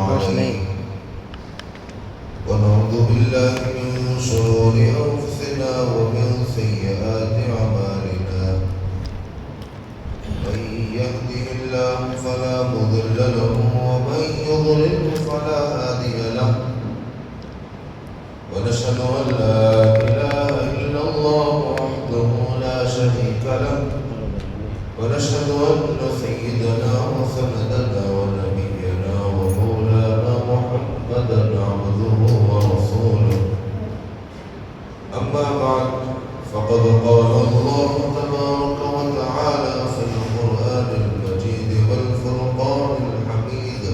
عليه ونعوذ بالله من شرور أنفسنا ومن سيئات أعمالنا من يهده الله فلا مضل له ومن يضلل فلا هادي له ونشهد أن لا إله إلا الله وحده لا شريك له ونشهد أن سيدنا وسندنا ونبينا ومولانا محمدا عبده ورسوله أما بعد فقد قال الله تبارك وتعالى في القرآن المجيد والفرقان الحميد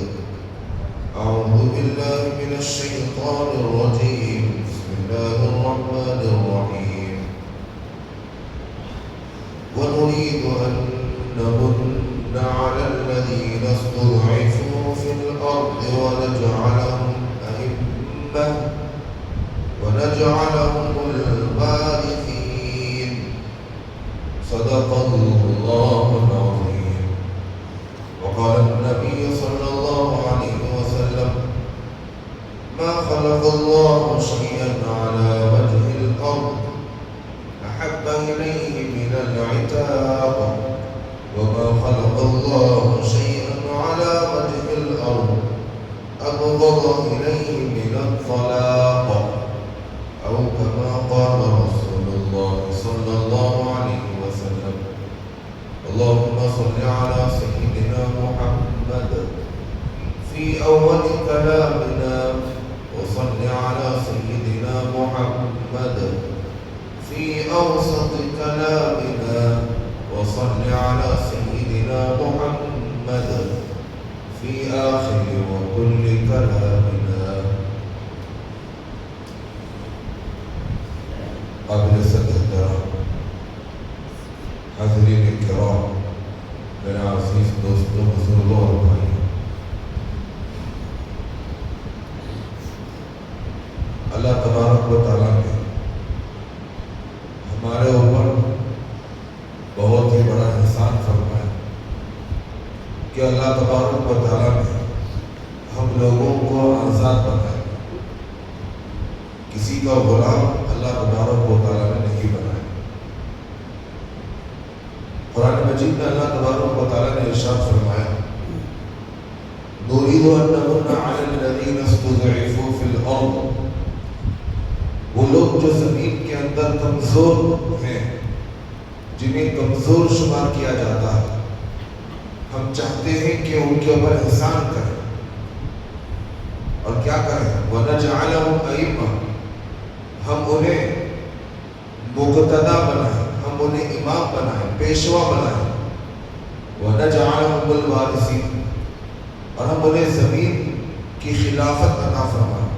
أعوذ بالله من الشيطان الرجيم بسم الله الرحمن الرحيم ونريد أن نمن على الذين استضعفوا في الأرض ونجعلهم الوارثين صدق الله العظيم. وقال النبي صلى الله عليه وسلم ما خلق الله شيئا على وجه الأرض أحب إليه من العتاق وما خلق الله شيئا على وجه الأرض أبغض إليه من الطلاق أو كما قال رسول الله صلى الله عليه وسلم. اللهم صل على سيدنا محمد في أول كلامنا وصل على سيدنا محمد في أوسط كلامنا وصل على سيدنا محمد في آخر وكل كلامنا. قابل صدر حاضرین الکرام، میرے عزیز دوستوں، بزرگوں اور بھائیوں، اللہ تبارک و تعالیٰ نے ہمارے اوپر بہت ہی بڑا احسان فرمایا کہ اللہ تبارک و تعالیٰ نے ہم لوگوں کو آزاد بنایا. کسی کا غلام اللہ تبارک و تعالیٰ نے نہیں بنایا. قرآن مجید میں اللہ تبارک و تعالیٰ نے ارشاد فرمایا نُرِيدُ أَن نَّمُنَّ عَلَى الَّذِينَ اسْتُضْعِفُوا فِي الْأَرْضِ. وہ لوگ جو زمین کے اندر کمزور ہیں، جنہیں کمزور شمار کیا جاتا ہے، ہم چاہتے ہیں کہ ان کے اوپر احسان کریں. اور کیا کریں؟ وَنَجْعَلَهُمْ أَئِمَّةً، ہم انہیں مقتدا بنائیں، ہم انہیں امام بنائیں، پیشوا بنائیں. وَنَجْعَلَهُمُ الْوَارِثِينَ، اور ہم انہیں زمین کی خلافت عطا فرمائیں.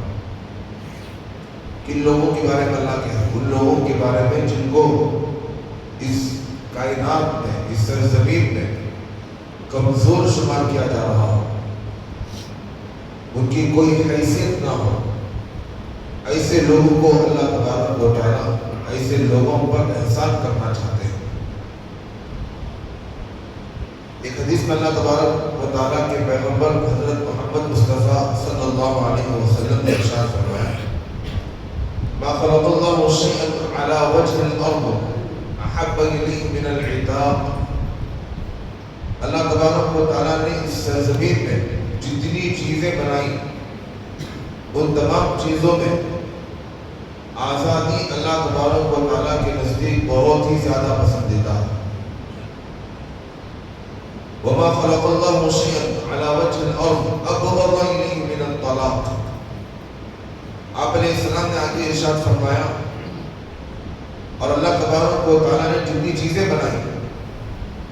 کن لوگوں کے بارے میں اللہ کہا؟ ان لوگوں کے بارے میں جن کو اس کائنات میں، اس سرزمین میں کمزور شمار کیا جا رہا ہو، ان کی کوئی حیثیت نہ ہو. ایسے لوگوں کو اللہ تبارک و تعالیٰ ایسے لوگوں پر احسان کرنا چاہتے ہیں. ایک حدیث میں اللہ تبارک و تعالیٰ کے پیغمبر حضرت محمد مصطفیٰ صلی اللہ علیہ وسلم نے ارشاد فرمایا ما خلق اللہ شیئا علی وجہ الارض احب الیہ من العتاق. اللہ تبارک و تعالیٰ نے اس سرزمین میں جتنی چیزیں بنائی، ان تمام چیزوں میں آزادی اللہ تبارک و تعالیٰ کے نزدیک بہت ہی زیادہ پسندیدہ ہے. وما خلق اللہ شیئا علی وجہ الارض ابغض الیہ من الطلاق. آپ علیہ السلام نے آگے ارشاد فرمایا اور اللہ تبارک و تعالیٰ نے جتنی چیزیں بنائی،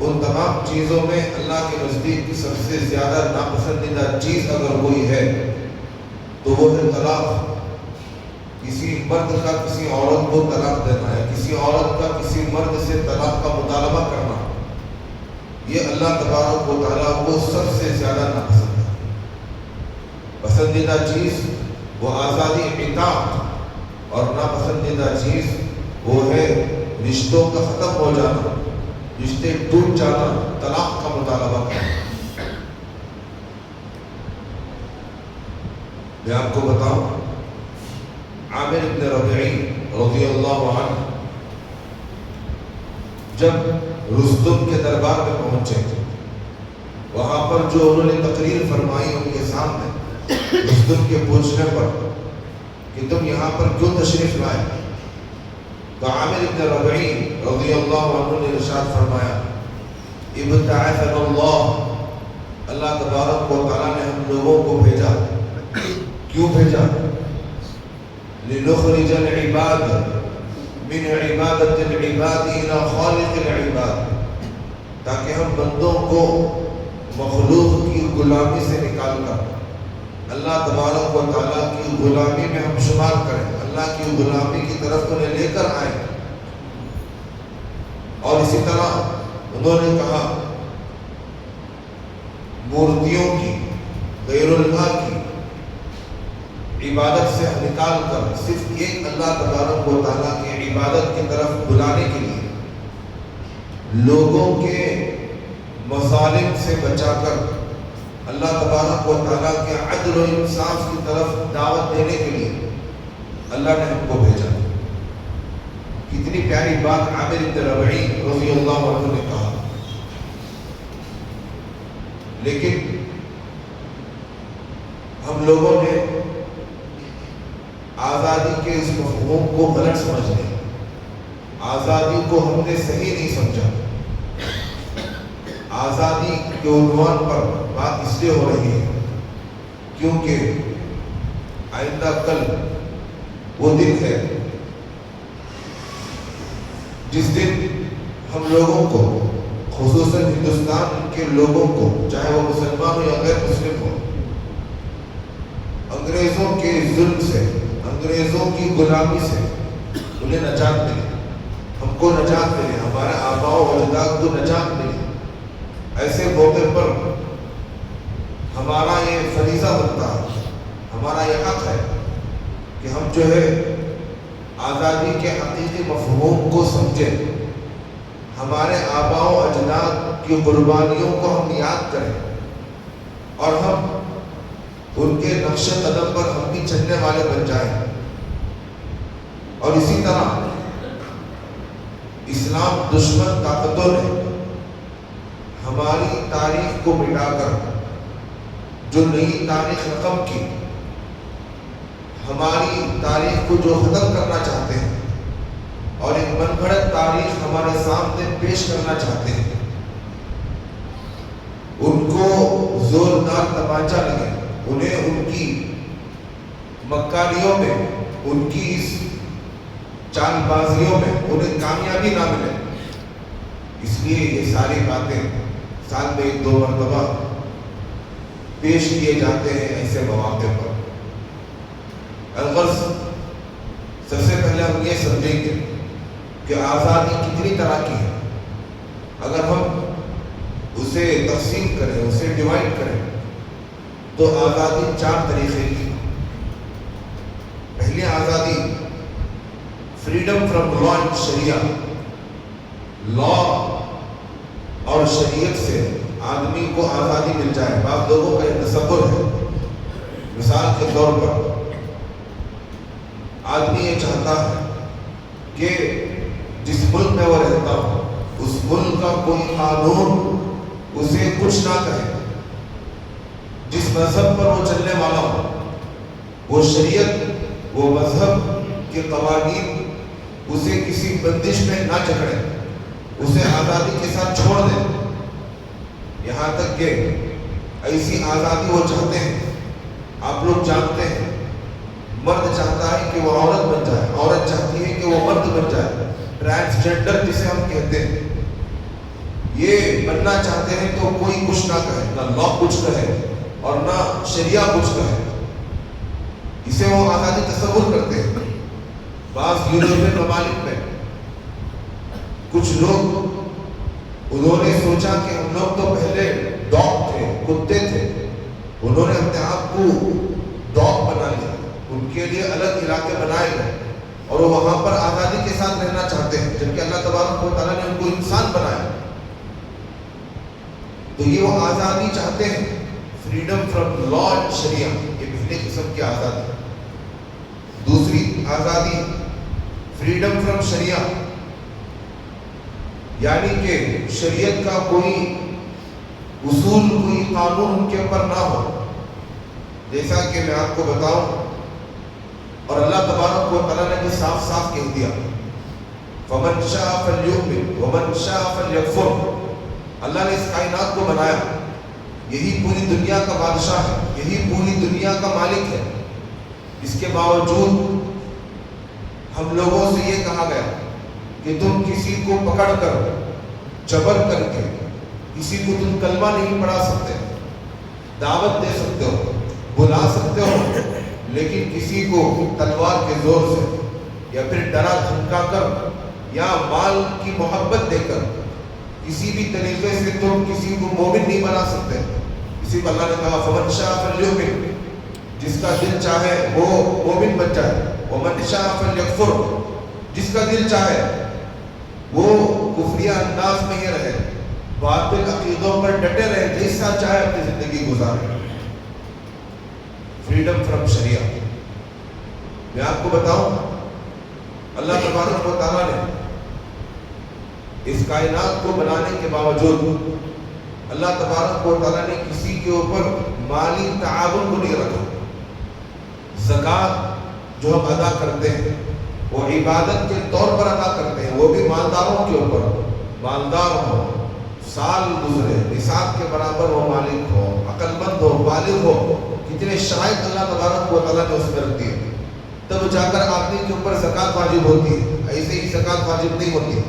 ان تمام چیزوں میں اللہ کے نزدیک سب سے زیادہ ناپسندیدہ چیز اگر کوئی ہے تو وہ ہے طلاق. کسی مرد کا کسی عورت کو طلاق دینا ہے، کسی عورت کا کسی مرد سے طلاق کا مطالبہ کرنا، یہ اللہ تبارک و تعالیٰ کو سب سے زیادہ ناپسند ہے. پسندیدہ چیز وہ آزادی اطاعت، اور ناپسندیدہ چیز وہ ہے رشتوں کا ختم ہو جانا، رشتے ٹوٹ جانا، طلاق کا مطالبہ کرنا. میں آپ کو بتاؤں، عامر ابن ربیعی رضی اللہ عنہ جب رستم کے دربار میں پہنچے، وہاں پر جو انہوں نے تقریر فرمائی ان کے سامنے رستم کے پوچھنے پر کہ تم یہاں پر کیوں تشریف لائے، تو عامر ابن ربیعی رضی اللہ عنہ نے ارشاد فرمایا، ابتعثنا اللہ تبارک و تعالیٰ نے ہم لوگوں کو بھیجا، کیوں بھیجا؟ لنخرج العباد من عبادت العباد الى خالق العباد، تاکہ ہم بندوں کو مخلوق کی غلامی سے نکال کر اللہ تبارک و تعالیٰ کی غلامی میں ہم شمار کریں، اللہ کی غلامی کی طرف انہیں لے کر آئیں۔ اور اسی طرح انہوں نے کہا مورتیوں کی، غیر اللہ کی عبادت سے نکال کر صرف ایک اللہ تبارک و تعالیٰ کی عبادت کی طرف بلانے کے لیے، لوگوں کے مظالم سے بچا کر اللہ تبارک و تعالیٰ کے عدل و انصاف کی طرف دعوت دینے کے لیے اللہ نے ہم کو بھیجا۔ کتنی پیاری بات عامر ابن ربیعی رضی اللہ عنہ نے کہا۔ لیکن ہم لوگوں نے آزادی کے اس مفہوم کو غلط سمجھ لیا، آزادی کو ہم نے صحیح نہیں سمجھا۔ آزادی کے عنوان پر بات اس لیے ہو رہی ہے کیونکہ آئندہ کل وہ دن ہے جس دن ہم لوگوں کو، خصوصاً ہندوستان کے لوگوں کو، چاہے وہ مسلمان ہو یا غیر مسلم ہو، انگریزوں کے ظلم سے، انگریزوں کی غلامی سے انہیں نجات ملے، ہم کو نجات ملے، ہمارے آباء و اجداد کو نجات ملے۔ ایسے موقع پر ہمارا یہ فریضہ بنتا ہے، ہمارا یہ حق ہے کہ ہم جو ہے آزادی کے حقیقی مفہوم کو سمجھیں، ہمارے آباء و اجداد کی قربانیوں کو ہم یاد کریں اور ہم ان کے نقش قدم پر ہم بھی چلنے والے بن جائیں۔ اور اسی طرح اسلام دشمن طاقتوں نے ہماری تاریخ کو مٹا کر جو نئی تاریخ رقم کی، ہماری تاریخ کو جو ختم کرنا چاہتے ہیں اور ایک من گھڑت تاریخ ہمارے سامنے پیش کرنا چاہتے ہیں، ان کو زوردار تمانچہ لگے، انہیں ان کی مکاریوں میں، ان کی اس چال بازیوں میں انہیں کامیابی نہ ملے۔ اس لیے یہ ساری باتیں سال میں ایک دو مرتبہ پیش کیے جاتے ہیں ایسے مواقع پر۔ الغرض سب سے پہلے ہم یہ سمجھیں گے کہ آزادی کتنی طرح کی ہے۔ اگر ہم اسے تقسیم کریں، اسے ڈیوائڈ کریں تو آزادی چار طریقے کی۔ پہلی آزادی فریڈم فرام لا اینڈ شریعہ، لا اور شریعت سے آدمی کو آزادی مل جائے۔ بعض لوگوں کا یہ تصور ہے، مثال کے طور پر آدمی یہ چاہتا ہے کہ جس ملک میں وہ رہتا ہو اس ملک کا کوئی قانون اسے کچھ نہ کہے، جس مذہب پر وہ چلنے والا ہو وہ شریعت، وہ مذہب کے قوانین اسے کسی بندش میں نہ جکڑے، اسے آزادی کے ساتھ چھوڑ دیں۔ یہاں تک کہ ایسی آزادی وہ چاہتے ہیں، آپ لوگ جانتے ہیں مرد چاہتا ہے کہ وہ عورت بن جائے، عورت چاہتی ہے کہ وہ مرد بن جائے، ٹرانسجنڈر جسے ہم کہتے ہیں، یہ بننا چاہتے ہیں تو کوئی کچھ نہ کہے، نہ لا کچھ کہے اور نہ شریعہ کچھ کہے، اسے وہ آزادی تصور کرتے ہیں۔ بعض یورپین ممالک میں کچھ لوگ انہوں نے سوچا کہ ہم لوگ تو پہلے ڈاگ تھے، کتے تھے، انہوں نے اپنے آپ کو ڈاگ بنا لیا، ان کے لیے الگ علاقے بنائے گئے اور وہ وہاں پر آزادی کے ساتھ رہنا چاہتے ہیں، جبکہ اللہ تبارک و تعالیٰ نے ان کو انسان بنایا۔ تو یہ وہ آزادی چاہتے ہیں، فریڈم فرام لا اینڈ شریعہ، یہ پہلی پہلی قسم کی آزادی. دوسری آزادی فریڈم فرام شریعہ، یعنی کہ شریعت کا کوئی اصول، کوئی قانون ان کے اوپر نہ ہو. جیسا کہ میں آپ کو بتاؤں، اور اللہ تبارک و تعالیٰ نے بھی صاف صاف کہہ دیا فَمَنْ شَاءَ فَلْيُؤْمِنْ وَمَنْ شَاءَ فَلْيَكْفُرْ. اللہ نے اس کائنات کو بنایا، یہی پوری دنیا کا بادشاہ ہے، یہی پوری دنیا کا مالک ہے. اس کے باوجود ہم لوگوں سے یہ کہا گیا کہ تم کسی کو پکڑ کر جبر کر کے کسی کو تم کلمہ نہیں پڑھا سکتے. دعوت دے سکتے ہو، بلا سکتے ہو، لیکن کسی کو تلوار کے زور سے یا پھر ڈرا دھمکا کر یا مال کی محبت دے کر کسی بھی طریقے سے تم کسی کو مومن نہیں بنا سکتے. اسی کو اللہ نے کہا فَمَنْ شَاءَ فَلْيُؤْمِنْ، جس کا دل چاہے وہ مومن بن جائے. وَمَنْ شَاءَ فَلْيَكْفُرْ، جس کا دل چاہے وہ کفریہ انداز میں ہی رہے، باطل عقیدوں پر ڈٹے رہے، جیسا چاہے اپنی زندگی گزارے. فریڈم فرام شریعہ. میں آپ کو بتاؤں، اللہ تبارک و تعالیٰ نے اس کائنات کو بنانے کے باوجود اللہ تبارک و تعالیٰ نے کسی کے اوپر مالی تعاون کو نہیں رکھا. زکوٰۃ جو ہم ادا کرتے ہیں وہ عبادت کے طور پر ادا کرتے ہیں، وہ بھی مالداروں کے اوپر. مالدار ہو، سال گزرے، نصاب کے برابر وہ مالک ہو، عقل مند ہو، بالغ ہو، کتنے شرائط اللہ تبارک و تعالیٰ نے اس میں رکھ دیے، تب جا کر آدمی کے اوپر زکوٰۃ واجب ہوتی ہے. ایسے ہی زکوٰۃ واجب نہیں ہوتی.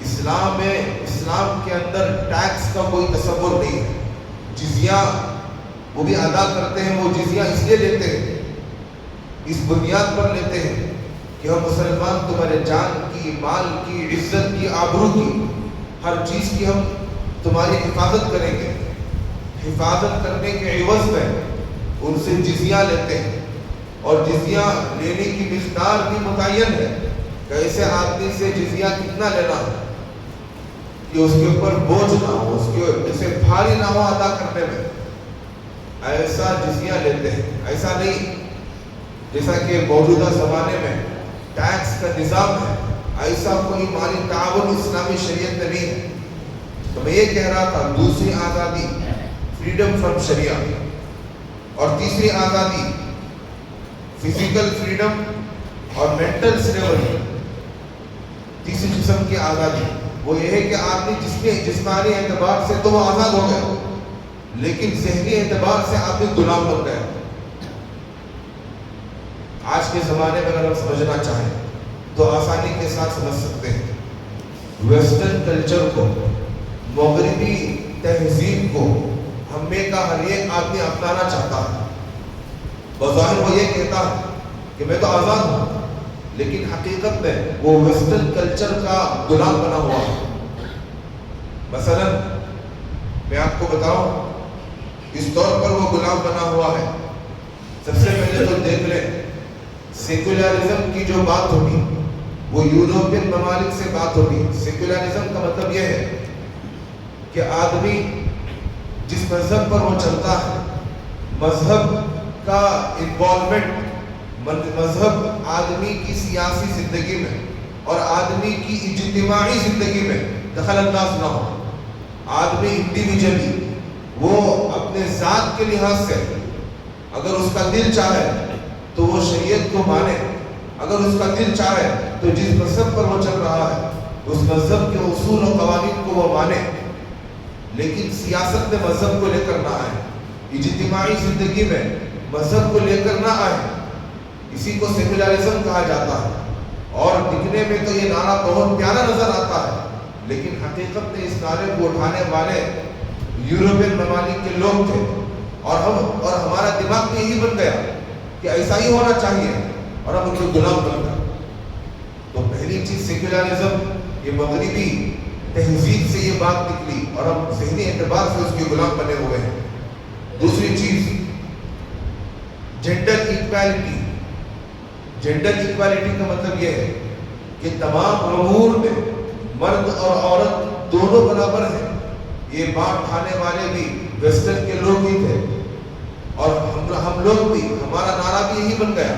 اسلام کے اندر ٹیکس کا کوئی تصور نہیں ہے. جزیہ وہ بھی ادا کرتے ہیں، وہ جزیہ اس لیے لیتے ہیں، اس بنیاد پر لیتے ہیں کہ ہم مسلمان تمہارے جان کی، مال کی، عزت کی، آبرو کی، ہر چیز کی ہم تمہاری حفاظت کریں گے. حفاظت کرنے کے عوض میں ان سے جزیہ لیتے ہیں، اور جزیہ لینے کی مقدار بھی متعین ہے کہ ایسے آدمی سے جزیہ کتنا لینا ہے کہ اس کے اوپر بوجھ نہ ہو، اس کے اسے بھاری نہ ہو ادا کرنے میں. ایسا جزیہ لیتے ہیں. ایسا نہیں جیسا کہ موجودہ زمانے میں ٹیکس کا نظام ہے، ایسا کوئی مالی تعاون اسلامی شریعت میں نہیں ہے. تو میں یہ کہہ رہا تھا، دوسری آزادی فریڈم فرام شریعہ، اور تیسری آزادی فزیکل فریڈم اور مینٹل سلیوری. تیسری قسم کی آزادی وہ یہ ہے کہ آدمی جسمانی اعتبار سے تو وہ آزاد ہو گیا، لیکن ذہنی اعتبار سے آدمی غلام بن گیا. آج کے زمانے میں اگر ہم سمجھنا چاہیں تو آسانی کے ساتھ سمجھ سکتے ہیں. ویسٹرن کلچر کو، مغربی تہذیب کو ہم میں کا ہر ایک آدمی اپنانا چاہتا ہے. بظاہر وہ یہ کہتا ہے کہ میں تو آزاد ہوں، لیکن حقیقت میں وہ ویسٹرن کلچر کا غلام بنا ہوا ہے. مثلا میں آپ کو بتاؤں اس طور پر وہ غلام بنا ہوا ہے. سب سے پہلے تو دیکھ لیں، سیکولرزم کی جو بات ہوگی وہ یورپین ممالک سے بات ہوگی. سیکولرزم کا مطلب یہ ہے کہ آدمی جس مذہب پر وہ چلتا ہے، مذہب کا انوالومنٹ، مذہب آدمی کی سیاسی زندگی میں اور آدمی کی اجتماعی زندگی میں دخل انداز نہ ہو. آدمی انڈیویجولی وہ اپنے ذات کے لحاظ سے اگر اس کا دل چاہے تو وہ شریعت کو مانے، اگر اس کا دل چاہے تو جس مذہب پر وہ چل رہا ہے اس مذہب کے اصول و قوانین کو وہ مانے، لیکن سیاست میں مذہب کو لے کر نہ آئے، اجتماعی زندگی میں مذہب کو لے کر نہ آئے. اسی کو سیکولرزم کہا جاتا ہے. اور دکھنے میں تو یہ نعرہ بہت پیارا نظر آتا ہے، لیکن حقیقت میں اس نعرے کو اٹھانے والے یورپین ممالک کے لوگ تھے، اور ہمارا دماغ میں یہی بن گیا کہ ایسا ہی ہونا چاہیے، اور ہم ان کے غلام بن گئے. تو پہلی چیز سیکولرزم، یہ مغربی تہذیب سے یہ بات نکلی اور ہم ذہنی اعتبار سے اس کے غلام بنے ہوئے ہیں. دوسری چیز جینڈر ایکویلٹی. جینڈر ایکویلٹی کا مطلب یہ ہے کہ تمام امور میں مرد اور عورت دونوں برابر ہیں. یہ بات کھانے والے بھی ویسٹرن کے لوگ ہی تھے، اور ہم لوگ بھی، ہمارا نعرہ بھی یہی بن گیا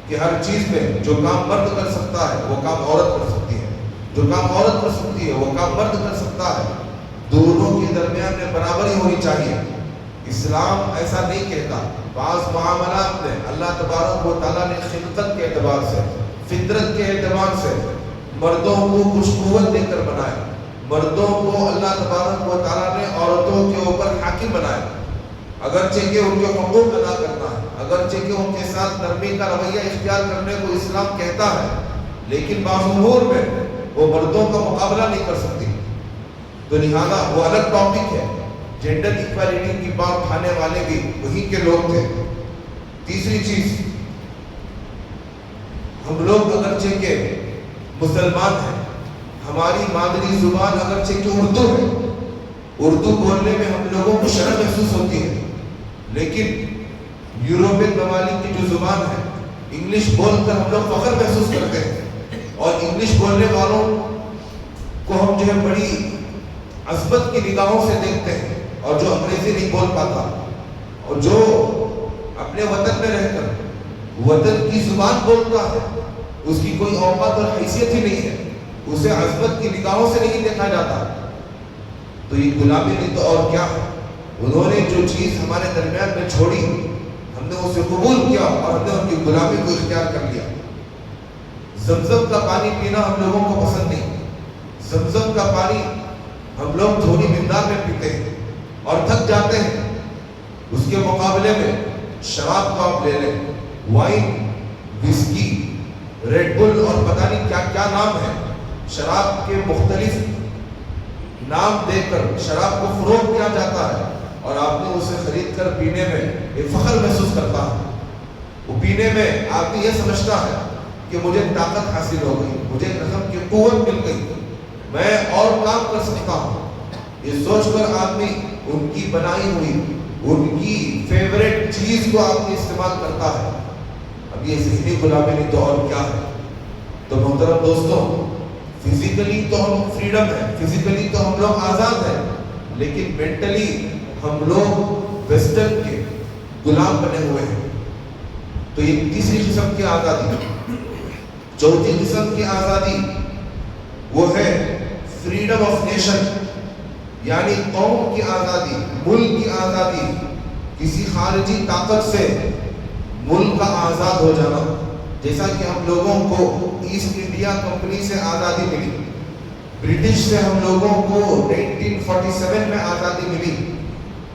کہ ہر چیز میں جو کام مرد کر سکتا ہے وہ کام عورت کر سکتی ہے، جو کام عورت کر سکتی ہے وہ کام مرد کر سکتا ہے، دونوں کے درمیان میں برابری ہونی چاہیے۔ اسلام ایسا نہیں کہتا۔ بعض معاملات میں اللہ تبارک و تعالیٰ نے خلقت کے اعتبار سے، فطرت کے اعتبار سے مردوں کو کچھ قوت دے کر بنایا، مردوں کو اللہ تبارک و تعالیٰ نے عورتوں کے اوپر حاکم بنایا، اگرچہ کہ ان کے حقوق ادا کرنا ہے، اگرچہ کہ ان کے ساتھ نرمی کا رویہ اختیار کرنے کو اسلام کہتا ہے، لیکن بعض امور میں وہ مردوں کا مقابلہ نہیں کر سکتی۔ تو لہٰذا وہ الگ ٹاپک ہے، جینڈر ایکویلٹی کی بات اٹھانے والے بھی وہی کے لوگ تھے۔ تیسری چیز، ہم لوگ اگرچہ کہ مسلمان ہیں، ہماری مادری زبان اگرچہ کہ اردو ہے، اردو بولنے میں ہم لوگوں کو شرم محسوس ہوتی ہے، لیکن یورپین ممالک کی جو زبان ہے، انگلش بول کر ہم لوگ فخر محسوس کرتے ہیں، اور انگلش بولنے والوں کو ہم جو ہے بڑی عظمت کی نگاہوں سے دیکھتے ہیں، اور جو انگریزی نہیں بول پاتا اور جو اپنے وطن میں رہ کر وطن کی زبان بولتا ہے، اس کی کوئی اوقات اور حیثیت ہی نہیں ہے، اسے عظمت کی نگاہوں سے نہیں دیکھا جاتا۔ تو یہ غلامی نہیں تو اور کیا ہے؟ انہوں نے جو چیز ہمارے درمیان میں چھوڑی، ہم نے اسے قبول کیا اور ہم نے ان کی غلامی کو اختیار کر لیا۔ زمزم کا پانی پینا ہم لوگوں کو پسند نہیں، زمزم کا پانی ہم لوگ تھوڑی مقدار میں پیتے ہیں اور تھک جاتے ہیں، اس کے مقابلے میں شراب کو آپ لے لیں، وائن، وسکی، ریڈ بل اور پتہ نہیں کیا کیا نام ہے، شراب کے مختلف نام دے کر شراب کو فروغ کیا جاتا ہے، اور آدمی اسے خرید کر پینے میں ایک فخر محسوس کرتا ہے۔ وہ پینے میں آدمی یہ سمجھتا ہے کہ مجھے طاقت حاصل ہو گئی، مجھے قسم کی قوت مل گئی، میں اور کام کر سکتا ہوں، یہ سوچ کر آدمی ان کی بنائی ہوئی، ان کی فیوریٹ چیز کو آدمی استعمال کرتا ہے۔ اب یہ ذہنی غلامی نہیں تو اور کیا ہے؟ تو محترم دوستوں، فزیکلی تو ہم فریڈم ہے، فزیکلی تو ہم لوگ آزاد ہیں، لیکن مینٹلی ہم لوگ ویسٹرن کے غلام بنے ہوئے ہیں۔ تو یہ تیسری قسم کی آزادی۔ چوتھی قسم کی آزادی وہ ہے فریڈم آف نیشن، یعنی قوم کی آزادی، ملک کی آزادی، کسی خارجی طاقت سے ملک کا آزاد ہو جانا۔ جیسا کہ ہم لوگوں کو ایسٹ انڈیا کمپنی سے آزادی ملی، برٹش سے ہم لوگوں کو 1947 میں آزادی ملی،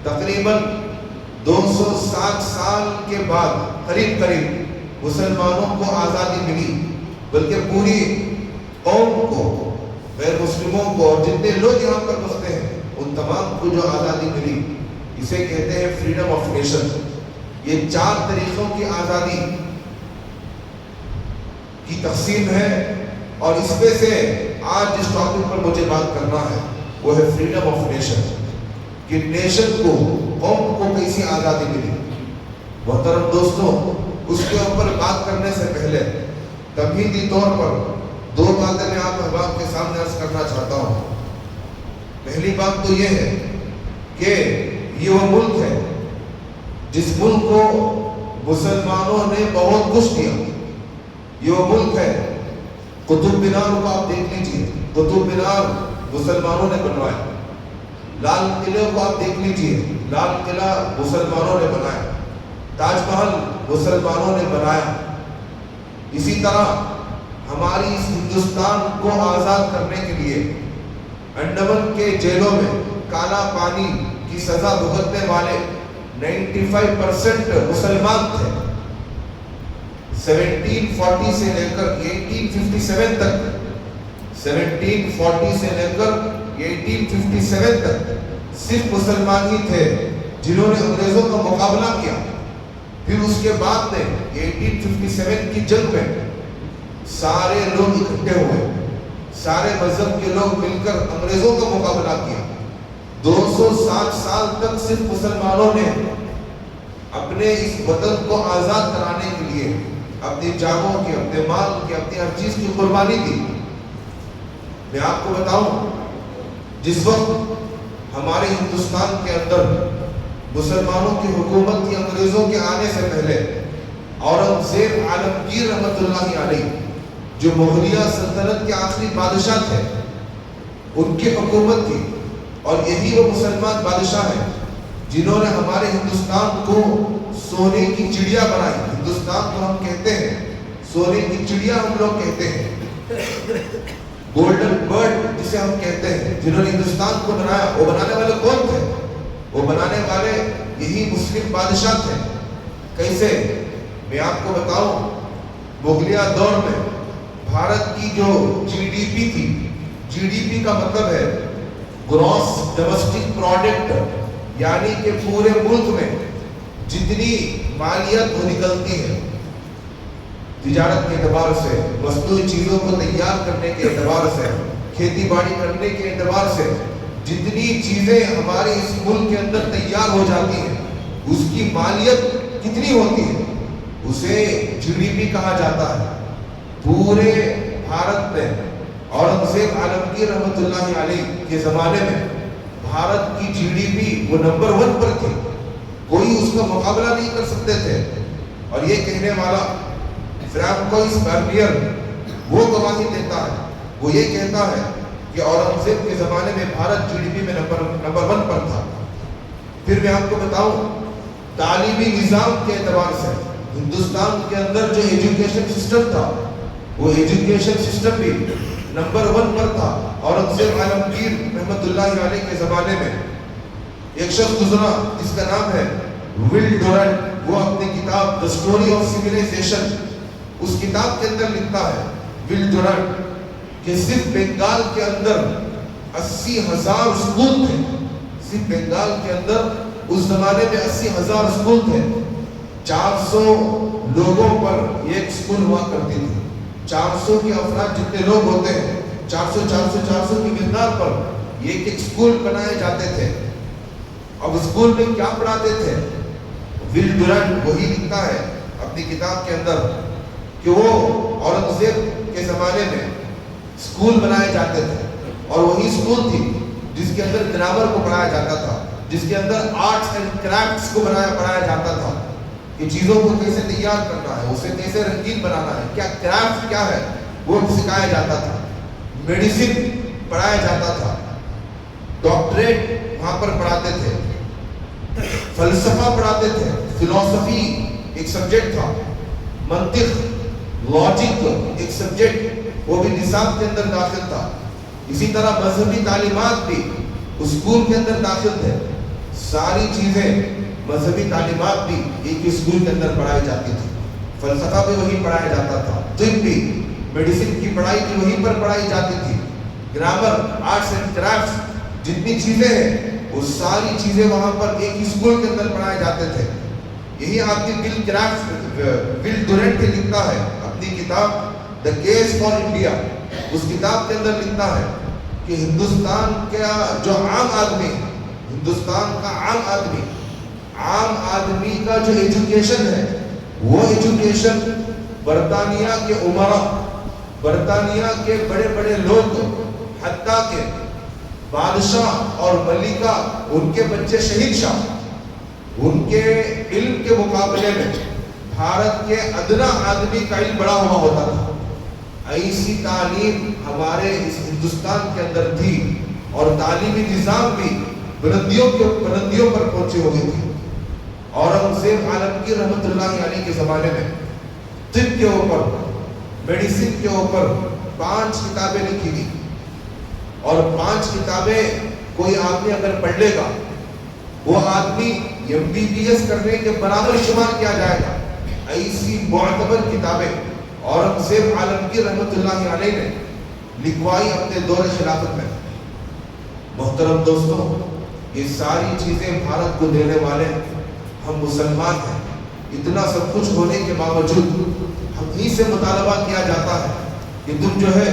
تقریباً 260 سال کے بعد قریب قریب مسلمانوں کو آزادی ملی، بلکہ پوری قوم کو، غیر مسلموں کو اور جتنے لوگ یہاں پر بستے ہیں ان تمام کو جو آزادی ملی، اسے کہتے ہیں فریڈم آف نیشن۔ یہ 4 طریقوں کی آزادی کی تقسیم ہے، اور اس میں سے آج جس ٹاپک پر مجھے بات کرنا ہے وہ ہے فریڈم آف نیشن، کہ نیشن کو، قوم کو کیسی آزادی ملی۔ محترم دوستوں، اس کے اوپر بات کرنے سے پہلے تمہیدی طور پر 2 باتیں میں آپ احباب کے سامنے عرض کرنا چاہتا ہوں۔ پہلی بات تو یہ ہے کہ یہ وہ ملک ہے جس ملک کو مسلمانوں نے بہت کچھ دیا۔ یہ وہ ملک ہے، قطب مینار کو آپ دیکھ لیجئے، قطب مینار مسلمانوں نے بنوایا، لال قلعے کو آپ دیکھ لیجئے، لال قلعہ مسلمانوں نے بنایا، تاج محل مسلمانوں نے بنایا۔ اسی طرح ہماری اس ہندوستان کو آزاد کرنے کے لیے انڈمان کے جیلوں میں کالا پانی کی سزا بھگتنے والے 95% مسلمان تھے۔ 1740 سے لے کر 1857 تک، 1740 سے لے کر 1857 تک صرف مسلمان ہی تھے جنہوں نے انگریزوں کا مقابلہ کیا۔ پھر اس کے بعد میں 1857 کی جنگ میں سارے لوگ اکٹھے ہوئے، سارے مذہب کے لوگ مل کر انگریزوں کا مقابلہ کیا۔ 260 سال تک صرف مسلمانوں نے اپنے اس وطن کو آزاد کرانے کے لیے اپنی جانوں کی، اپنے مال کی، اپنی ہر چیز کی قربانی دی۔ میں آپ کو بتاؤں، جس وقت ہمارے ہندوستان کے اندر مسلمانوں کی حکومت تھی انگریزوں انگریزوں کے آنے سے پہلے اورنگزیب عالمگیر رحمۃ اللہ علیہ جو مغلیہ سلطنت کے آخری بادشاہ تھے، ان کی حکومت تھی، اور یہی وہ مسلمان بادشاہ ہیں جنہوں نے ہمارے ہندوستان کو سونے کی چڑیا بنائی۔ ہندوستان کو ہم کہتے ہیں سونے کی چڑیا، ہم لوگ کہتے ہیں گولڈن برڈ جسے ہم کہتے ہیں۔ جنہوں نے ہندوستان کو بنایا، وہ بنانے والے کون تھے؟ وہ بنانے والے یہی مسلم بادشاہ تھے۔ کیسے؟ میں آپ کو بتاؤں، مغلیہ دور میں بھارت کی جو جی ڈی پی تھی، جی ڈی پی کا مطلب ہے گراس ڈومیسٹک پروڈکٹ، یعنی کہ پورے ملک میں جتنی مالیت وہ نکلتی ہے تجارت کے اعتبار سے، مصنوعی چیزوں کو تیار کرنے کے اعتبار سے، کھیتی باڑی کرنے کے اعتبار سے، جتنی چیزیں ہمارے اس ملک کے اندر تیار ہو جاتی ہیں، اس کی مالیت کتنی ہوتی ہے، اسے جی ڈی پی کہا جاتا ہے۔ پورے بھارت میں اورنگزیب عالمگیر رحمۃ اللہ علیہ کے زمانے میں بھارت کی جی ڈی پی وہ نمبر 1 پر تھی، کوئی اس کا مقابلہ نہیں کر سکتے تھے۔ اور یہ کہنے والا فرانکوئس باربیئر وہ گواہی دیتا ہے، وہ یہ کہتا ہے کہ اورنگزیب کے زمانے میں بھارت جی ڈی پی میں نمبر 1 پر تھا۔ پھر میں آپ کو بتاؤں، تعلیمی نظام کے اعتبار سے ہندوستان کے اندر جو ایجوکیشن سسٹم تھا، وہ ایجوکیشن سسٹم بھی نمبر 1 پر تھا۔ اورنگزیب عالمگیر رحمۃ اللہ علیہ کے زمانے میں ایک شخص گزرا جس کا نام ہے ول ڈورنٹ، وہ اپنی کتاب دی اسٹوری آف سویلائزیشن، اس کتاب کے اندر لکھتا ہے ول ڈورنٹ کہ صرف بنگال کے اندر 80,000 اسکول تھے۔ صرف بنگال کے اندر اس زمانے میں 80,000 اسکول تھے۔ 400 لوگوں پر ایک اسکول ہوا کرتی تھی۔ 400 کے افراد جتنے لوگ ہوتے ہیں، 400 کی مقدار پر ایک اسکول بنائے جاتے تھے۔ اب اسکول میں کیا پڑھاتے تھے؟ ول ڈورنٹ وہی لکھتا ہے اپنی کتاب کے اندر کہ وہ اورنگزیب کے زمانے میں اسکول بنائے جاتے تھے، اور وہی اسکول تھی جس کے اندر گرامر کو پڑھایا جاتا تھا، جس کے اندر آرٹس اینڈ کرافٹس کو پڑھایا جاتا تھا کہ چیزوں کو کیسے تیار کرنا ہے، اسے کیسے رنگین بنانا ہے، کیا کرافٹ کیا ہے وہ سکھایا جاتا تھا۔ میڈیسن پڑھایا جاتا تھا، ڈاکٹریٹ وہاں پر پڑھاتے تھے، فلسفہ پڑھاتے تھے، فلسفی ایک سبجیکٹ تھا، منطق لاجک ایک سبجیکٹ وہ بھی نصاب کے اندر داخل تھا۔ اسی طرح مذہبی تعلیمات بھی اسکول کے اندر داخل تھے۔ ساری چیزیں مذہبی تعلیمات بھی ایک اسکول کے اندر پڑھائی جاتی تھی۔ فلسفہ بھی وہیں پڑھایا جاتا تھا، طب بھی، میڈیسن کی پڑھائی بھی وہیں پر پڑھائی جاتی تھی، گرامر، آرٹس اینڈ کرافٹس جتنی چیزیں ہیں وہ ساری چیزیں وہاں پر ایک اسکول کے اندر پڑھائے جاتے تھے۔ یہی آدمی ول ڈورنٹ لکھتا ہے اپنی کتاب دی کیس فار انڈیا، اس کتاب کے اندر لکھتا ہے کہ ہندوستان کا جو عام آدمی، ہندوستان کا عام آدمی کا جو ایجوکیشن ہے، وہ ایجوکیشن برطانیہ کے عمرا، برطانیہ کے بڑے بڑے لوگ، حتیٰ کہ بادشاہ اور ملکہ، ان کے بچے شہید شاہ، ان کے علم کے مقابلے میں بھارت کے ادنا آدمی کا علم بڑا ہوا ہوتا تھا۔ ایسی تعلیم ہمارے اس ہندوستان کے اندر تھی، اور تعلیمی نظام بھی بلندیوں پر پہنچی ہوئی تھی۔ اورنگزیب عالمگیر رحمۃ اللہ علیہ کے زمانے میں طب کے اوپر، میڈیسن کے اوپر 5 کتابیں لکھی گئی، اور 5 کتابیں کوئی آدمی اگر پڑھ لے گا، وہ آدمی MBBS کرنے کے برابر شمار کیا جائے گا۔ ایسی معتبر کتابیں اورنگزیب عالمگیر رحمۃ اللہ علیہ نے لکھوائی اپنے دور خلافت میں۔ محترم دوستوں، یہ ساری چیزیں بھارت کو دینے والے ہم مسلمان ہیں۔ اتنا سب کچھ ہونے کے باوجود ہم ہی سے مطالبہ کیا جاتا ہے کہ تم جو ہے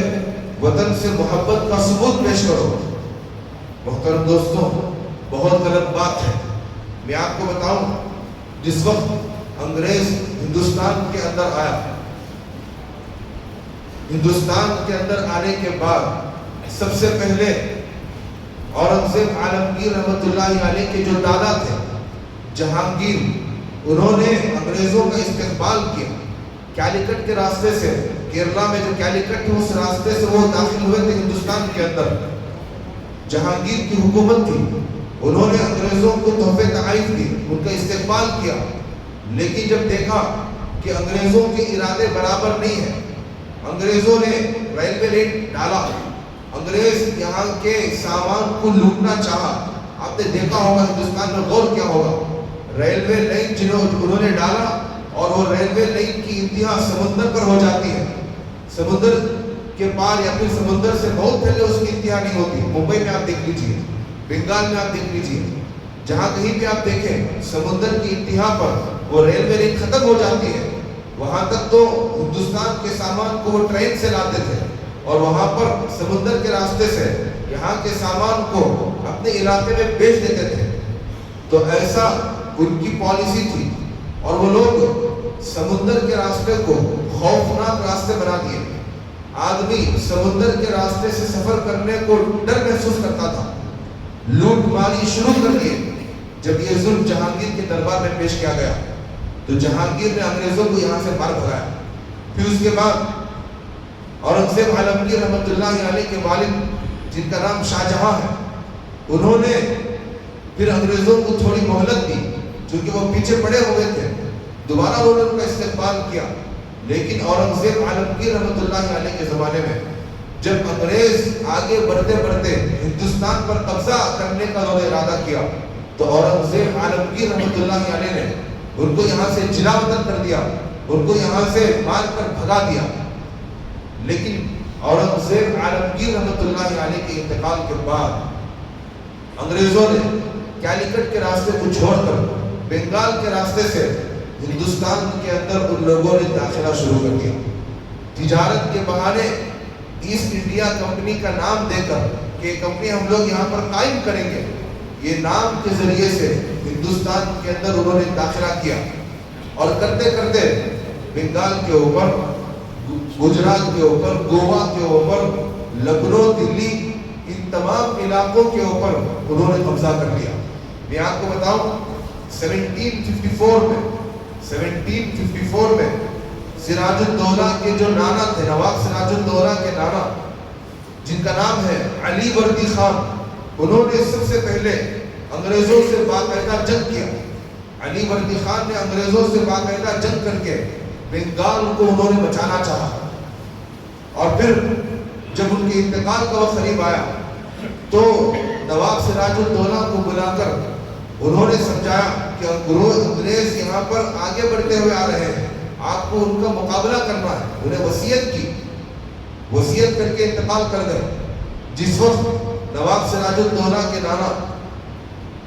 وطن سے محبت کا ثبوت پیش کرو۔ محترم دوستوں، بہت غلط بات ہے۔ میں آپ کو بتاؤں، جس وقت انگریز ہندوستان کے اندر آیا، ہندوستان کے اندر آنے کے بعد سب سے پہلے اورنگزیب عالمگیر رحمۃ اللہ علیہ کے جو دادا تھے جہانگیر، انہوں نے انگریزوں کا استقبال کیا کیلیکٹ کے راستے سے. کیرلا میں جو کیلیکٹ ہے اس راستے سے وہ داخل ہوئے تھے ہندوستان کے اندر. جہانگیر کی حکومت تھی, انہوں نے انگریزوں کو تحفے تحائف دی, ان کا استقبال کیا. لیکن جب دیکھا کہ انگریزوں کے ارادے برابر نہیں ہیں, انگریزوں نے ریلوے لائن ڈالا, انگریز یہاں کے سامان کو لوٹنا چاہا. آپ نے دیکھا ہوگا ہندوستان میں غور کیا ہوگا, ریلوے لائن انہوں نے ڈالا اور وہ ریلوے لائن کی انتہا سمندر پر ہو جاتی ہے. سمندر کے پار یا پھر سمندر سے بہت پہلے اس کی انتہا نہیں ہوتی. ممبئی میں آپ دیکھ لیجئے, بنگال میں آپ دیکھ لیجئے, جہاں کہیں بھی آپ دیکھیں سمندر کی انتہا پر وہ ریلوے لائن ختم ہو جاتی ہے. وہاں تک تو ہندوستان کے سامان کو وہ ٹرین سے لاتے تھے اور وہاں پر سمندر کے راستے سے یہاں کے سامان کو اپنے علاقے میں بیچ دیتے تھے. تو ایسا ان کی پالیسی تھی اور وہ لوگ سمندر کے راستے کو خوفناک راستے بنا دیے. آدمی سمندر کے راستے سے سفر کرنے کو ڈر محسوس کرتا تھا. لوٹ ماری شروع کر دیے. جب یہ ظلم جہانگیر کے دربار میں پیش کیا گیا تو جہانگیر نے انگریزوں کو یہاں سے مار بھگایا. پھر اس کے بعد اورنگزیب عالمگیر رحمۃ اللہ علیہ کے والد جن کا نام شاہ جہاں ہے, انہوں نے پھر انگریزوں کو تھوڑی مہلت دی چونکہ وہ پیچھے پڑے ہوئے تھے. دوبارہ انہوں نے ان کا استقبال کیا. لیکن اورنگزیب عالمگیر رحمۃ اللہ علیہ کے زمانے میں جب انگریز آگے بڑھتے بڑھتے ہندوستان پر قبضہ کرنے کا انہوں نے ارادہ کیا تو اورنگزیب عالمگیر رحمۃ اللہ علیہ نے ان کو یہاں سے جلا وطن کر دیا, ان کو یہاں سے مار کر بھگا دیا. لیکن اورنگزیب عالمگیر رحمۃ اللہ علیہ کے انتقال کے بعد انگریزوں نے کیلیکٹ کے راستے کو چھوڑ کر بنگال کے راستے سے ہندوستان کے اندر ان لوگوں نے داخلہ شروع کر دیا. تجارت کے بہانے ایسٹ انڈیا کمپنی کا نام دے کر کہ یہ کمپنی ہم لوگ یہاں پر قائم کریں گے, یہ نام کے ذریعے سے ہندوستان کے اندر انہوں نے داخلہ کیا. اور کرتے کرتے بنگال کے اوپر, گجرات کے اوپر, گوا کے اوپر, لکھنؤ, دلی, ان تمام علاقوں کے اوپر انہوں نے قبضہ کر لیا. میں آپ کو بتاؤں 1754 میں سراج الدولہ کے جو نانا تھے, نواب سراج الدولہ کے نانا جن کا نام ہے علی وردی خان, انہوں نے سب سے پہلے انگریزوں سے باقاعدہ جنگ کیا. علی وردی خان نے انگریزوں سے باقاعدہ جنگ کر کے بنگال کو انہوں نے بچانا چاہا. اور پھر جب ان کے انتقال کا وقت قریب آیا تو نواب سراج الدولہ کو بلا کر انہوں نے سمجھایا کہ انگریز یہاں پر آگے بڑھتے ہوئے آ رہے ہیں, آپ کو ان کا مقابلہ کرنا ہے. انہیں وصیت کی, وصیت کر کے انتقال کر گئے. جس وقت نواب سراج الدولہ کے نانا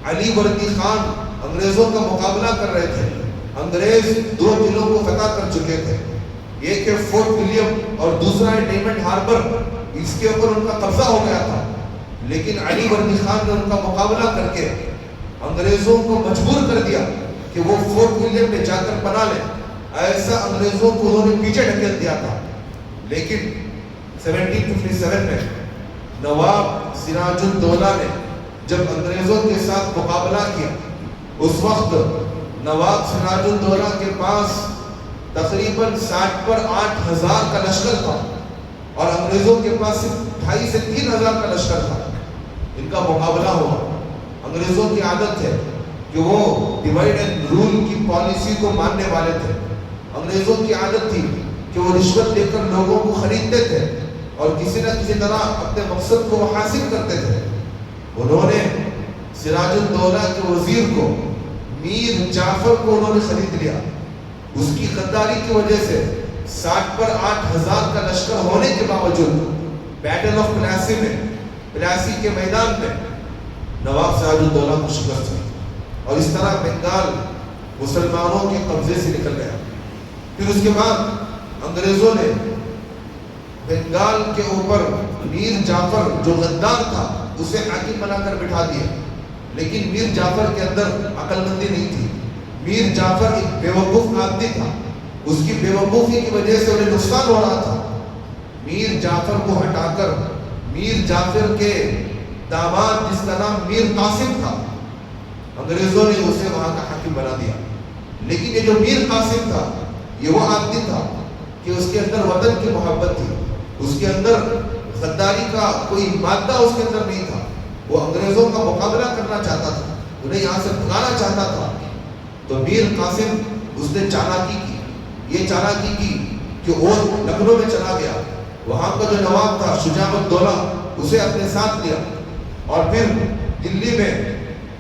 علی وردی خان انگریزوں کا مقابلہ کر رہے تھے, انگریز 2 قلعوں کو فتح کر چکے تھے. ایک ہے فورٹ ولیم اور دوسرا ہے ڈیمنڈ ہاربر, اس کے اوپر ان کا قبضہ ہو گیا تھا. لیکن علی وردی خان نے ان کا مقابلہ کر کے انگریزوں کو مجبور کر دیا کہ وہ فورٹ ولیم میں جا کر پناہ لیں. ایسا انگریزوں کو انہوں نے پیچھے ڈھکیل دیا تھا. لیکن 1757 میں نواب سراج الدولہ نے جب انگریزوں کے ساتھ مقابلہ کیا, اس وقت نواب سراج الدولہ کے پاس تقریباً 60 پر 8,000 کا لشکر تھا اور انگریزوں کے پاس صرف 2,500 سے 3,000 کا لشکر تھا. ان کا مقابلہ ہوا. انگریزوں کی عادت ہے کہ وہ ڈیوائڈ اینڈ رول کی پالیسی کو ماننے والے تھے. انگریزوں کی عادت تھی کہ وہ رشوت دے کر لوگوں کو خریدتے تھے اور کسی نہ کسی طرح اپنے مقصد کو وہ حاصل کرتے تھے. انہوں نے سراج الدولہ کے وزیر کو میر جعفر کو انہوں نے خرید لیا. اس کی غداری کی وجہ سے 60 پر 8,000 کا لشکر ہونے کے باوجود بیٹل آف پلاسی میں, پلاسی کے میدان میں نواب سراج الدولہ کو شکست ہوئی اور اس طرح بنگال مسلمانوں کے قبضے سے نکل گیا. پھر اس کے بعد انگریزوں نے بنگال کے اوپر میر جعفر جو غدار تھا اسے حاکم بنا کر بٹھا دیا. لیکن میر جعفر کے اندر عقل مندی نہیں تھی. میر جعفر ایک بیوقوف آدمی تھا, اس کی بیوقوفی کی وجہ سے انہیں نقصان ہو رہا تھا. میر جعفر کو ہٹا کر میر جعفر کے داماد جس کا نام میر قاسم تھا, انگریزوں نے اسے وہاں کا حاکم بنا دیا. لیکن یہ جو میر قاسم تھا یہ وہ آدمی تھا کہ اس کے اندر وطن کی محبت تھی، اس کے اندر غداری کا کوئی مادہ اس کے اندر نہیں تھا. وہ انگریزوں کا مقابلہ کرنا چاہتا تھا، انہیں یہاں سے بھگانا چاہتا تھا. تو میر قاسم اس نے چالاکی کی، یہ چالاکی کی کہ وہ لکھنؤ میں چلا گیا، وہاں کا جو نواب تھا شجاع الدولہ اسے اپنے ساتھ لیا، اور پھر دلی میں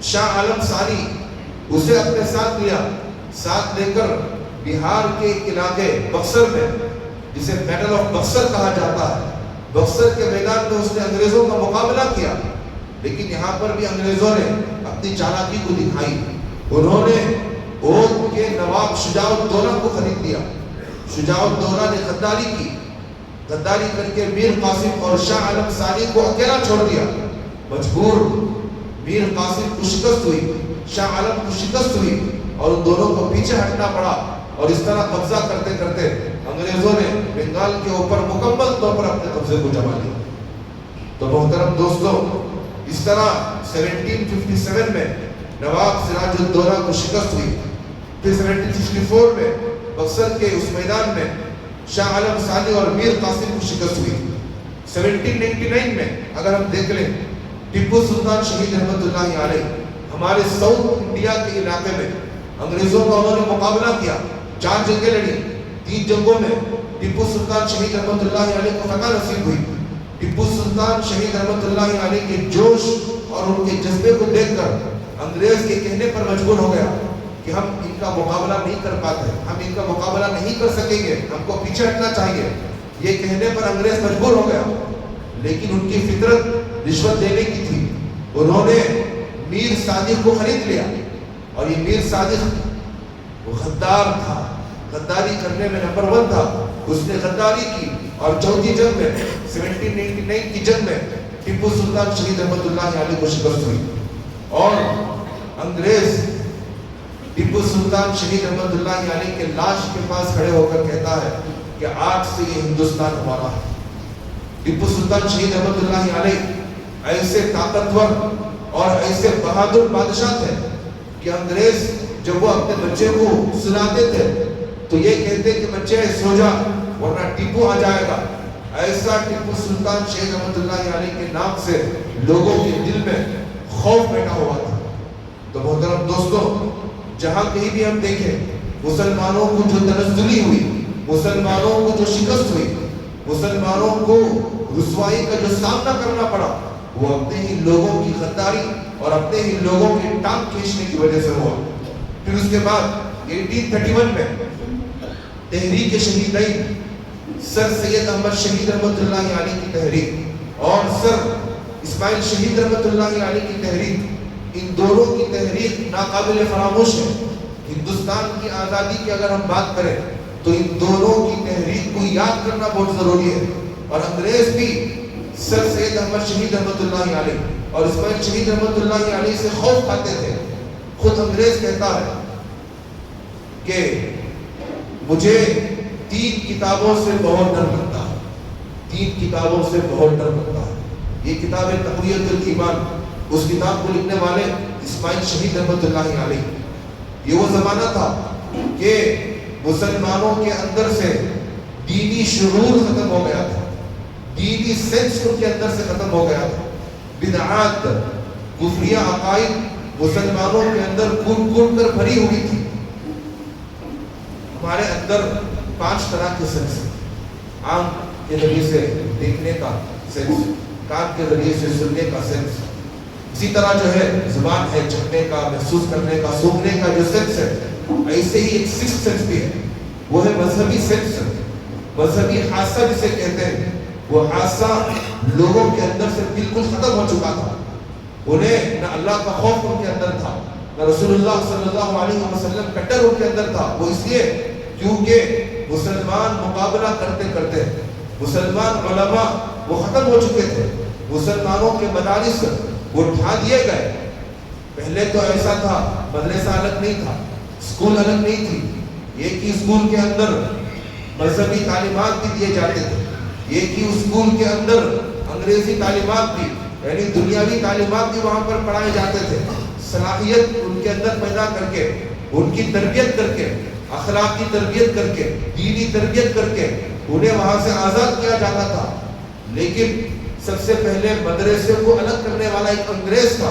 شاہ عالم ثانی اسے اپنے ساتھ لیا، ساتھ لے کر بہار کے علاقے بکسر میں، جسے بیٹل آف بکسر کہا جاتا ہے، بکسر کے میدان میں اس نے انگریزوں کا مقابلہ کیا. لیکن یہاں پر بھی انگریزوں نے اپنی چالاکی کو دکھائی. انہوں نے اودھ کے نواب شجاع الدولہ کو خرید لیا. شجاع الدولہ نے غداری کی، غداری کر کے میر قاسم اور شاہ عالم ثانی کو اکیلا چھوڑ دیا. مجبور میر قاسم کو شکست ہوئی، شاہ عالم کو شکست ہوئی، اور ان دونوں کو پیچھے ہٹنا پڑا. اور اس طرح قبضہ کرتے کرتے انگریزوں نے بنگال کے اوپر مکمل طور پر اپنے قبضے کو جما لیا. تو محترم دوستو، اس طرح 1757 میں نواب سراج الدولہ کو شکست ہوئی. پھر 1764 میں بکسر کے اس میدان میں شاہ عالم ثانی اور میر قاسم کو شکست ہوئی. 1799 میں اگر ہم دیکھ لیں، ٹیپو سلطان شہید رحمت اللہ علیہ ہمارے ساؤتھ انڈیا کے علاقے میں انگریزوں کا انہوں نے مقابلہ کیا، 4 جنگیں لڑی. 3 جنگوں میں ٹیپو سلطان شہید رحمت اللہ علیہ کو فتح نصیب ہوئی. ٹیپو سلطان شہید رحمت اللہ علیہ کے جوش اور ان کے جذبے کو دیکھ کر انگریز کے کہنے پر مجبور ہو گیا کہ ہم ان کا مقابلہ نہیں کر پاتے، ہم ان کا مقابلہ نہیں کر سکیں گے، ہم کو پیچھے ہٹنا چاہیے. یہ کہنے پر انگریز مجبور ہو گیا. لیکن ان کی فطرت رشوت دینے کی تھی. انہوں نے میر صادق کو خرید لیا، اور یہ میر صادق وہ غدار تھا، غداری کرنے میں نمبر 1 تھا. اس نے غداری کی، اور چوتھی جنگ میں 1799 کی جنگ میں ٹیپو سلطان شہید رحمت اللہ علیہ کو شکست ہوئی. اور انگریز ٹیپو سلطان شہید رحمت اللہ علیہ کے لاش کے پاس کھڑے ہو کر کہتا ہے کہ آج سے یہ ہندوستان ہمارا ہے. ٹیپو سلطان شہید رحمت اللہ علیہ ایسے طاقتور اور ایسے بہادر بادشاہ تھے کہ انگریز جب وہ اپنے بچے کو سلاتے تھے تو یہ کہتے کہ بچے سو جا ورنہ ٹیپو آ جائے گا. ایسا ٹیپو سلطان شہید رحمت اللہ علیہ کے نام سے لوگوں کے دل میں خوف بیٹھا ہوا تھا. تو محترم دوستو، جہاں کہیں بھی ہم دیکھیں مسلمانوں کو جو تنزلی ہوئی، مسلمانوں کو جو شکست ہوئی، مسلمانوں کو رسوائی کا جو سامنا کرنا پڑا، وہ اپنے ہی لوگوں کی غداری اور اپنے ہی لوگوں کے ٹانگ کھینچنے کی وجہ سے ہوا. پھر اس کے بعد 1831 میں تحریک شہیدین، سر سید احمد شہید رحمت اللہ علیہ کی تحریک اور سر اسماعیل شہید رحمت اللہ علیہ کی تحریک، ان دونوں کی تحریک ناقابل فراموش ہے. ہندوستان کی آزادی کی اگر ہم بات کریں تو ان دونوں کی تحریک کو یاد کرنا بہت ضروری ہے. اور انگریز بھی سر سید احمد شہید رحمت اللہ علیہ اور اسماعیل شہید رحمت اللہ علیہ سے خوف کھاتے تھے. خود انگریز کہتا ہے کہ مجھے 3 کتابوں سے بہت ڈر لگتا ہے، 3 کتابوں سے بہت ڈر لگتا ہے. یہ کتاب ہے تقویت الایمان. اس کتاب کو لکھنے والے اسماعیل شہید رحمت اللہ علیہ. یہ وہ زمانہ تھا کہ مسلمانوں کے اندر سے دینی شعور ختم ہو گیا تھا، دینی سینس ان کے اندر سے ختم ہو گیا تھا. بدعات، کفریہ عقائد مسلمانوں کے اندر کون کون کر بھری ہوئی تھی. ہمارے اندر 5 طرح کے سینس، آنکھ کے ذریعے سے دیکھنے کا سینس، کان کے ذریعے سے سننے کا سینس، اسی طرح جو ہے زبان ہے چکھنے کا، محسوس کرنے کا، سونگھنے کا جو سینس ہے. ایسے ہی ایک 6th سینس بھی ہے، وہ ہے مذہبی سینس. مذہبی حادثہ جسے کہتے ہیں، وہ حادثہ لوگوں کے اندر سے بالکل ختم ہو چکا تھا. انہیں نہ اللہ کا خوف ان کے اندر تھا، نہ رسول اللہ صلی اللہ علیہ وسلم کا ڈر ان کے اندر تھا. وہ اس لیے کیونکہ مسلمان مقابلہ کرتے کرتے مسلمان علماء وہ ختم ہو چکے تھے. مسلمانوں کے مدارس وہ اٹھا دیے گئے. پہلے تو ایسا تھا، مدرسہ الگ نہیں تھا، اسکول الگ نہیں تھی. ایک ہی اسکول کے اندر مذہبی تعلیمات بھی دیے جاتے تھے، ایک ہی اسکول کے اندر انگریزی تعلیمات بھی، یعنی دنیاوی تعلیمات بھی وہاں پر پڑھائے جاتے تھے. صلاحیت ان کے اندر پیدا کر کے، ان کی تربیت کر کے اخلاقی تربیت کر کے، دینی تربیت کر کے انہیں وہاں سے آزاد کیا جاتا تھا. لیکن سب سے پہلے مدرسے کو الگ کرنے والا ایک انگریز تھا،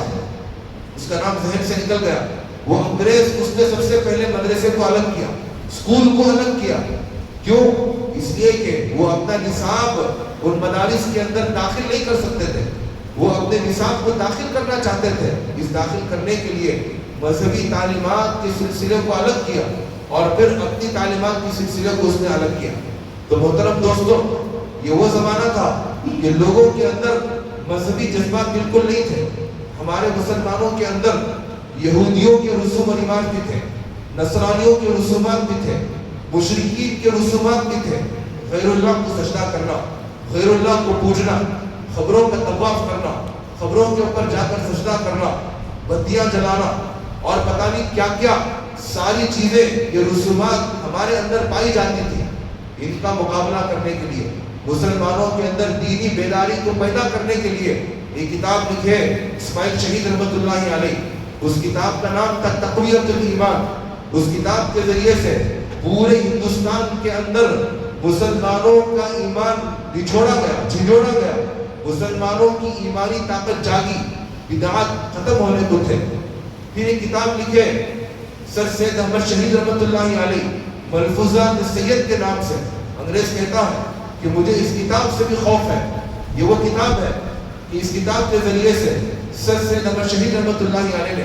اس کا نام ذہن سے نکل گیا. وہ انگریز، اس نے سب سے پہلے مدرسے کو الگ کیا، اسکول کو الگ کیا. کیوں؟ اس لیے کہ وہ اپنا نصاب ان مدارس کے اندر داخل نہیں کر سکتے تھے. وہ اپنے نصاب کو داخل کرنا چاہتے تھے. اس داخل کرنے کے لیے مذہبی تعلیمات کے سلسلے کو الگ کیا اور پھر اپنی تعلیمات کے سلسلے کو اس نے الگ کیا. تو محترم دوستو، یہ وہ زمانہ تھا کہ لوگوں کے اندر مذہبی جذبات بالکل نہیں تھے. ہمارے مسلمانوں کے اندر یہودیوں کے رسوم و رواج بھی تھے، نصرانیوں کے رسومات بھی تھے، مشرکین کے رسومات بھی تھے. غیر اللہ کو سجدہ کرنا، غیر اللہ کو پوجنا، قبروں کا طواف کرنا، قبروں کے اوپر جا کر سجدہ کرنا، بتیاں جلانا اور پتہ نہیں کیا کیا ساری چیزیں، یہ رسومات ہمارے اندر پائی جاتی تھی. ان کا مقابلہ کرنے کے لیے، مسلمانوں کے اندر دینی بیداری کو پیدا کرنے کے لیے ایک کتاب لکھی ہے اسماعیل شہید رحمۃ اللہ علیہ. اس کتاب کا نام تھا تقویت الایمان. اس کتاب کے ذریعے سے پورے ہندوستان کے اندر مسلمانوں کا ایمان جھنجھوڑا گیا. مسلمانوں کی ایمانی طاقت جاگی، بدعات ختم ہونے کو تھے. پھر ایک کتاب لکھے سر سید احمد شہید رحمۃ اللہ علیہ، ملفوظات سید کے نام سے. انگریز کہتا ہے کہ مجھے اس کتاب سے بھی خوف ہے. یہ وہ کتاب ہے کہ اس کتاب کے ذریعے سے سر سید احمد شہید رحمۃ اللہ علیہ نے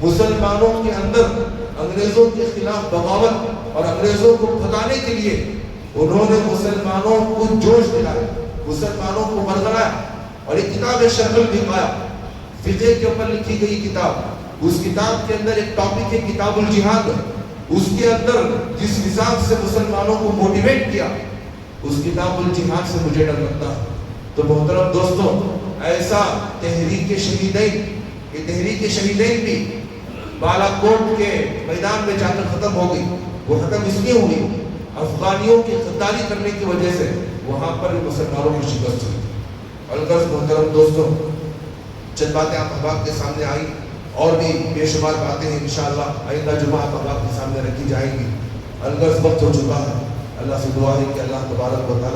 مسلمانوں کے اندر انگریزوں کے خلاف بغاوت اور انگریزوں کو بھگانے کے لیے انہوں نے مسلمانوں کو جوش دلایا، مسلمانوں کو مرغلایا. اور ایک کتاب ہے شرح الوقایہ، فقہ کے اوپر لکھی گئی کتاب. اس کتاب کے اندر ایک ٹاپک ہے کتاب الجہاد. اس کے اندر جس حساب سے مسلمانوں کو موٹیویٹ کیا، اس کتاب الجہاد سے مجھے ڈر لگتا ہے. تو محترم دوستوں، ایسا تحریک شہیدین، یہ تحریک شہیدین بھی بالا کوٹ کے میدان میں جا کر ختم ہو گئی. وہ ختم اس لیے ہوئی افغانیوں کی غداری کرنے کی وجہ سے وہاں پر مسلمانوں کی شکست ہوئی. الغرض محترم دوستوں، چند باتیں آپ احباب کے سامنے آئی، اور بھی بے شمار باتیں ہیں انشاءاللہ آئندہ جمعہ آپ احباب کے سامنے رکھی جائیں گی. الغرض وقت ہو چکا ہے. اللہ سے دعا ہے کہ اللہ تبارک و تعالیٰ